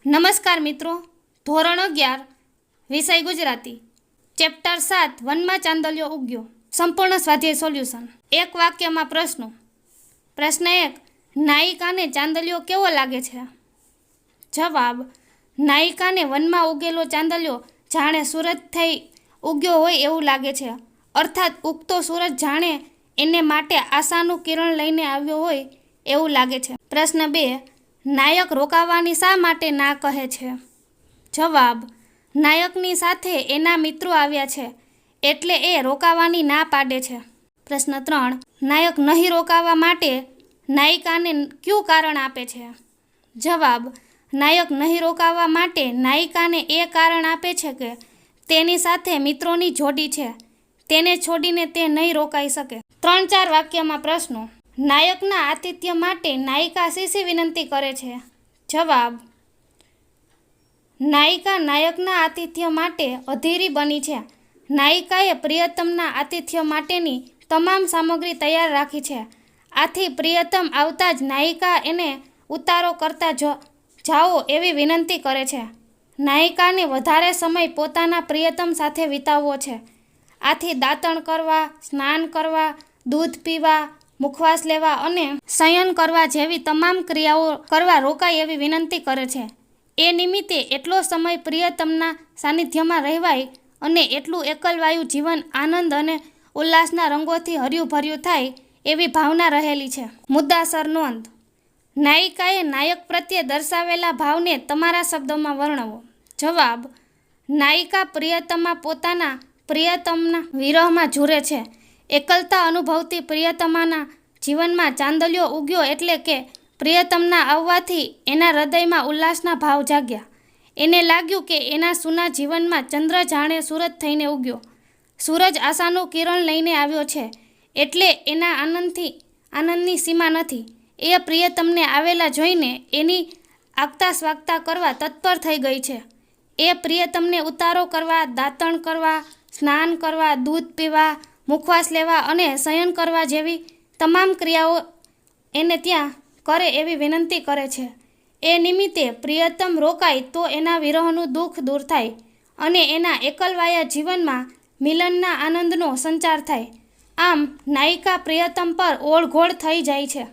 નમસ્કાર મિત્રો, ધોરણ 11 વિષય ગુજરાતી, ચેપ્ટર 7 વનમાં ચાંદલિયો ઉગ્યો. સંપૂર્ણ સ્વાધ્યાય સોલ્યુશન. એક વાક્યમાં પ્રશ્નો. પ્રશ્ન 1, નાયિકાને ચાંદલિયો કેવો લાગે છે? જવાબ: નાયિકાને વનમાં ઉગેલો ચાંદલિયો જાણે સૂરજ થઈ ઉગ્યો હોય એવું લાગે છે. અર્થાત ઉગતો સૂરજ જાણે એને માટે આશાનું કિરણ લઈને આવ્યો હોય એવું લાગે છે. પ્રશ્ન 2, નાયક રોકાવાની શા માટે ના કહે છે? જવાબ: નાયકની સાથે એના મિત્રો આવ્યા છે એટલે એ રોકાવાની ના પાડે છે. પ્રશ્ન 3, નાયક નહીં રોકાવા માટે નાયિકાને કયું કારણ આપે છે? જવાબ: નાયક નહીં રોકાવા માટે નાયિકાને એ કારણ આપે છે કે તેની સાથે મિત્રોની જોડી છે, તેને છોડીને તે નહીં રોકાઈ શકે. 3-4 વાક્યમાં પ્રશ્નો. નાયકના આતિથ્ય માટે નાયિકા શી વિનંતી કરે છે? જવાબ: નાયિકા નાયકના આતિથ્ય માટે અધીરી બની છે. નાયિકાએ પ્રિયતમના આતિથ્ય માટેની તમામ સામગ્રી તૈયાર રાખી છે. આથી પ્રિયતમ આવતા જ નાયિકા એને ઉતારો કરતા જાઓ એવી વિનંતી કરે છે. નાયિકાને વધારે સમય પોતાના પ્રિયતમ સાથે વિતાવવો છે. આથી દાંતણ કરવા, સ્નાન કરવા, દૂધ પીવા, મુખવાસ લેવા અને શયન કરવા જેવી તમામ ક્રિયાઓ કરવા રોકાય એવી વિનંતી કરે છે. એ નિમિત્તે એટલો સમય પ્રિયતમના સાનિધ્યમાં રહેવાય અને એટલું એકલવાયુ જીવન આનંદ અને ઉલ્લાસના રંગોથી હર્યું ભર્યું થાય એવી ભાવના રહેલી છે. મુદ્દાસર નોંધ. નાયિકાએ નાયક પ્રત્યે દર્શાવેલા ભાવને તમારા શબ્દોમાં વર્ણવો. જવાબ: નાયિકા પ્રિયતમા પોતાના પ્રિયતમના વિરહમાં ઝૂરે છે. એકલતા અનુભવતી પ્રિયતમાના જીવનમાં ચાંદલિયો ઉગ્યો એટલે કે પ્રિયતમના આવવાથી એના હૃદયમાં ઉલ્લાસના ભાવ જાગ્યા. એને લાગ્યું કે એના સૂના જીવનમાં ચંદ્ર જાણે સૂરજ થઈને ઉગ્યો. સૂરજ આશાનું કિરણ લઈને આવ્યો છે એટલે એના આનંદની સીમા નથી. એ પ્રિયતમને આવેલા જોઈને એની આગતા સ્વાગતા કરવા તત્પર થઈ ગઈ છે. એ પ્રિયતમને ઉતારો કરવા, દાંતણ કરવા, સ્નાન કરવા, દૂધ પીવા, મુખવાસ લેવા અને શયન કરવા જેવી તમામ ક્રિયાઓ એને ત્યાં કરે એવી વિનંતી કરે છે. એ નિમિત્તે પ્રિયતમ રોકાય તો એના વિરહનું દુઃખ દૂર થાય અને એના એકલવાયા જીવનમાં મિલનના આનંદનો સંચાર થાય. આમ નાયિકા પ્રિયતમ પર ઓળઘોળ થઈ જાય છે.